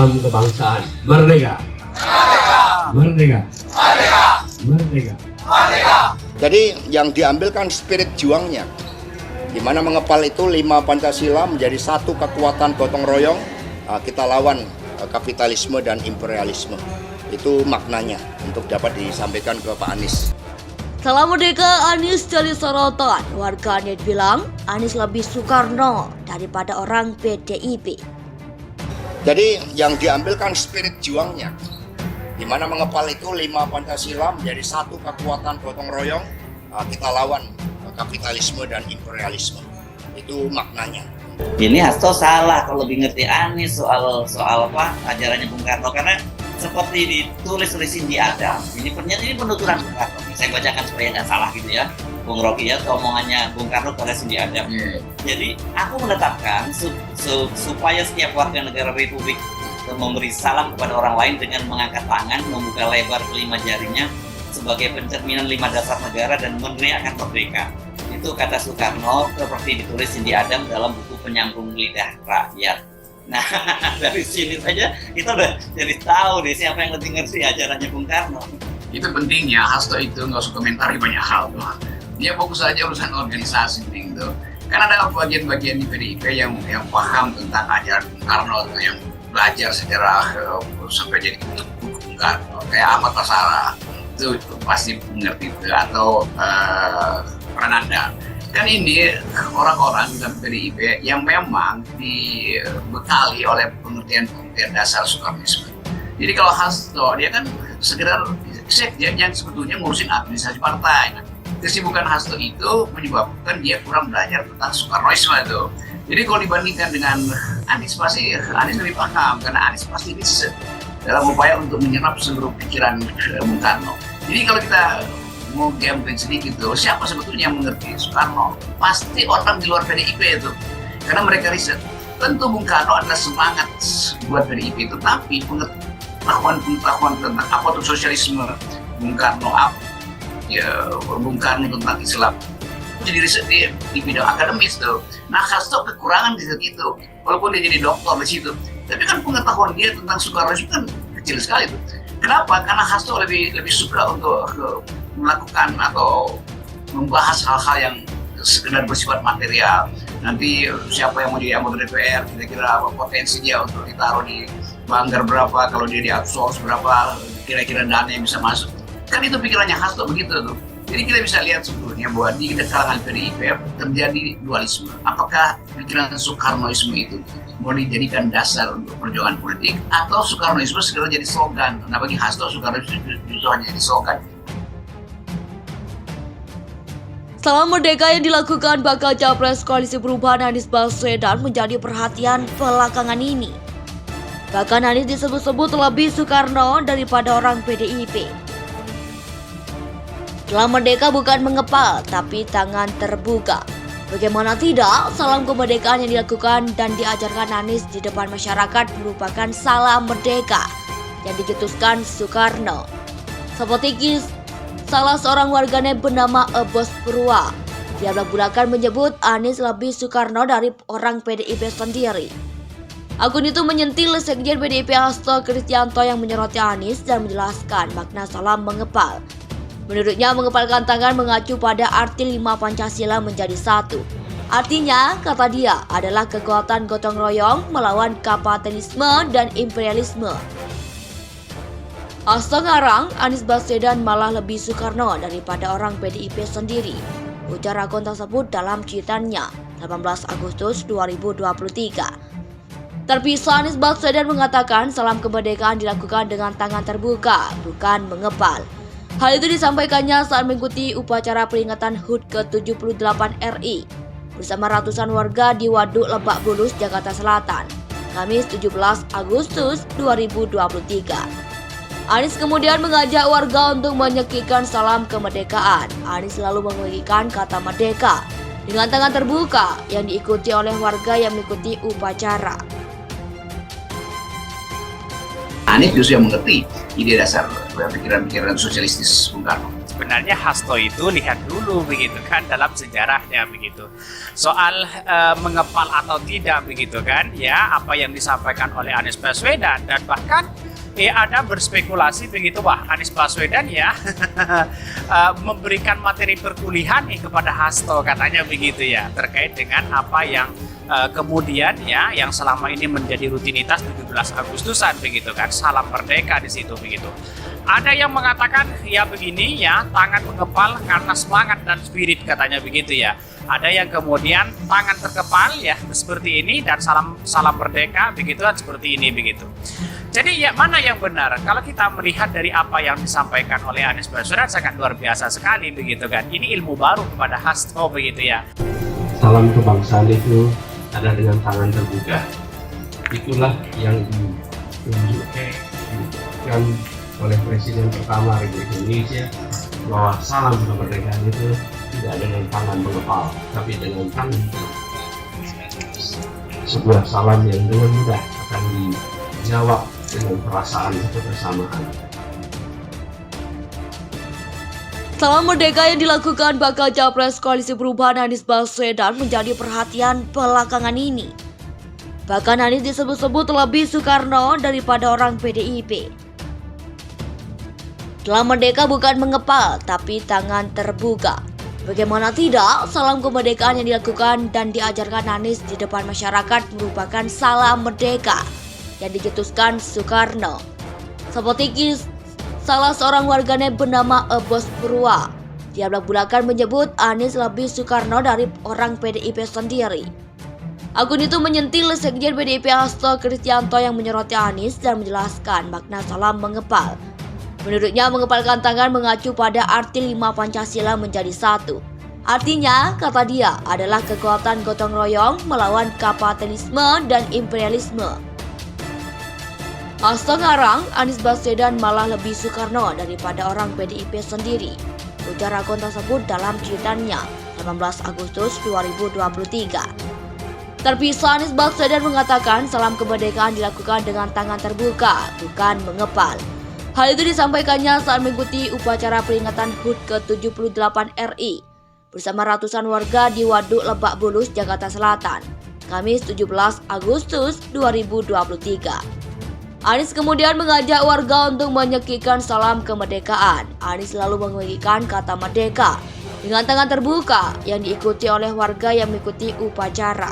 salam kebangsaan. Merdeka! Merdeka! Merdeka! Merdeka! Merdeka! Jadi yang diambil kan spirit juangnya, di mana mengepal itu 5 Pancasila menjadi satu kekuatan gotong royong, kita lawan kapitalisme dan imperialisme. Itu maknanya untuk dapat disampaikan ke Pak Anies. Setelah merdeka, Anies jadi sorotan. Warganet bilang Anies lebih Soekarno daripada orang PDIP. Jadi yang diambil kan spirit juangnya, di mana mengepal itu 5 Pancasila menjadi satu kekuatan gotong royong, kita lawan kapitalisme dan imperialisme. Itu maknanya. Ini Hasto salah kalau lebih ngerti Anies soal apa ajarannya Bung Karno, karena seperti ditulis-tulisin di Adam. Ini penuturan Bung Karno. Saya bacakan supaya nggak salah gitu ya, Bung Rocky ya, omongannya Bung Karno pada Cindy Adam. Jadi aku menetapkan supaya setiap warga negara Republik memberi salam kepada orang lain dengan mengangkat tangan, membuka lebar kelima jarinya sebagai pencerminan 5 dasar negara dan meneriakkan merdeka. Itu kata Soekarno seperti ditulis Cindy Adam dalam buku Penyambung Lidah Rakyat. Nah, dari sini saja kita udah jadi tahu deh siapa yang lebih ngerti ajarannya Bung Karno. Itu pentingnya Hasto itu nggak usah komentari banyak hal tuh. Dia fokus aja urusan organisasi gitu. Karena ada bagian-bagian di PDIP yang paham tentang ajaran Bung Karno, yang belajar sejarah sampai jadi buku Bung Karno. Kayak Ahmad Basara itu pasti mengerti itu, atau Prananda. Kan ini orang-orang dalam PDIP yang memang dibekali oleh pengertian dasar Soekarnisme. Jadi kalau Hasto, dia kan sekedar sekjen yang sebetulnya ngurusin administrasi partai. Kesibukan Hasto itu menyebabkan dia kurang belajar tentang Soekarnoisme itu. Jadi kalau dibandingkan dengan Anies, pasti Anies lebih paham, karena Anies pasti riset dalam upaya untuk menyerap seluruh pikiran Bung Karno. Jadi kalau kita mau gambling sedikit tuh, siapa sebetulnya yang mengerti Soekarno? Pasti orang di luar PDIP itu, karena mereka riset. Tentu Bung Karno adalah semangat buat PDIP itu, tapi pengetahuan tentang apa itu sosialisme Bung Karno, Bung Karno tentang Islam, jadi riset di bidang akademis tuh. Nah, Hasto kekurangan di situ, walaupun dia jadi doktor di situ, tapi kan pengetahuan dia tentang Soekarno itu kan kecil sekali tuh. Kenapa? Karena Hasto lebih suka untuk melakukan atau membahas hal-hal yang sekedar bersifat material. Nanti siapa yang mau jadi anggota DPR, kira-kira apa potensi dia untuk ditaruh di banggar berapa, kalau dia di outsource berapa, kira-kira dana yang bisa masuk. Kan itu pikirannya Hasto begitu tuh. Jadi kita bisa lihat sebetulnya bahwa di kalangan PDIP terjadi dualisme. Apakah pikiran Soekarnoisme itu mau dijadikan dasar untuk perjuangan politik, atau Soekarnoisme segera jadi slogan? Nah, bagi Hasto Soekarnoisme justru hanya jadi slogan. Setelah merdeka yang dilakukan bakal capres Koalisi Perubahan Anies Baswedan menjadi perhatian belakangan ini. Bahkan Anies disebut-sebut lebih Soekarno daripada orang PDIP. Setelah merdeka bukan mengepal, tapi tangan terbuka. Bagaimana tidak, salam kemerdekaan yang dilakukan dan diajarkan Anies di depan masyarakat merupakan salam merdeka yang dicetuskan Soekarno. Seperti salah seorang warganet bernama Ebos Purwa, dia belak-belakan menyebut Anies lebih Soekarno dari orang PDIP sendiri. Akun itu menyentil sekjen PDIP Hasto Kristianto yang menyoroti Anies dan menjelaskan makna salam mengepal. Menurutnya, mengepalkan tangan mengacu pada arti 5 Pancasila menjadi satu. Artinya, kata dia, adalah kekuatan gotong royong melawan kapitalisme dan imperialisme. Hasto ngarang, Anies Baswedan malah lebih Soekarno daripada orang PDIP sendiri. Ujar akun tersebut dalam cuitannya 18 Agustus 2023. Terpisah, Anies Baswedan mengatakan salam kemerdekaan dilakukan dengan tangan terbuka, bukan mengepal. Hal itu disampaikannya saat mengikuti upacara peringatan HUT ke-78 RI bersama ratusan warga di Waduk Lebak Bulus, Jakarta Selatan, Kamis 17 Agustus 2023. Anies kemudian mengajak warga untuk menyekikan salam kemerdekaan. Anies selalu membagikan kata merdeka dengan tangan terbuka yang diikuti oleh warga yang mengikuti upacara. Anies justru yang mengerti ide dasar pikiran-pikiran sosialistis Bung Karno. sebenarnya Hasto itu lihat dulu begitu kan dalam sejarahnya begitu. Soal mengepal atau tidak begitu kan ya apa yang disampaikan oleh Anies Baswedan, dan bahkan ada berspekulasi begitu, wah Anies Baswedan ya memberikan materi perkuliahan kepada Hasto katanya begitu ya, terkait dengan apa yang kemudian ya yang selama ini menjadi rutinitas 17 Agustusan begitu kan, salam merdeka di situ begitu. Ada yang mengatakan ya begini ya, tangan mengepal karena semangat dan spirit katanya begitu ya. Ada yang kemudian tangan terkepal ya seperti ini dan salam merdeka begitu kan, seperti ini begitu. Jadi ya mana yang benar? Kalau kita melihat dari apa yang disampaikan oleh Anies Baswedan sangat luar biasa sekali begitu kan. Ini ilmu baru kepada Hasto begitu ya. Salam kebangsaan itu ada dengan tangan terbuka. Itulah yang ditunjukkan oleh Presiden pertama Republik Indonesia, bahwa salam kemerdekaan itu tidak dengan tangan mengepal, tapi dengan tangan sebuah salam yang dengan mudah akan dijawab dengan perasaan kebersamaan. Salam merdeka yang dilakukan bakal Capres Koalisi Perubahan Anies Baswedan menjadi perhatian belakangan ini. Bahkan Anies disebut-sebut lebih Soekarno daripada orang PDIP. Salam merdeka bukan mengepal, tapi tangan terbuka. Bagaimana tidak, salam kemerdekaan yang dilakukan dan diajarkan Anies di depan masyarakat merupakan salam merdeka yang dicetuskan Soekarno. Seperti salah seorang warganet bernama Ebos Purwa, dia belak-belakan menyebut Anies lebih Soekarno dari orang PDIP sendiri. Akun itu menyentil Sekjen PDIP Hasto Kristianto yang menyoroti Anies dan menjelaskan makna salam mengepal. Menurutnya, mengepalkan tangan mengacu pada arti 5 Pancasila menjadi satu. Artinya, kata dia, adalah kekuatan gotong royong melawan kapitalisme dan imperialisme. Hasto ngarang, Anies Baswedan malah lebih Soekarno daripada orang PDIP sendiri. Ujar akun tersebut dalam cuitannya 18 Agustus 2023. Terpisah, Anies Baswedan mengatakan salam kemerdekaan dilakukan dengan tangan terbuka, bukan mengepal. Hal itu disampaikannya saat mengikuti upacara peringatan HUT ke-78 RI bersama ratusan warga di Waduk Lebak Bulus, Jakarta Selatan, Kamis 17 Agustus 2023. Anies kemudian mengajak warga untuk menyekikkan salam kemerdekaan. Anies lalu mengemukakan kata merdeka dengan tangan terbuka yang diikuti oleh warga yang mengikuti upacara.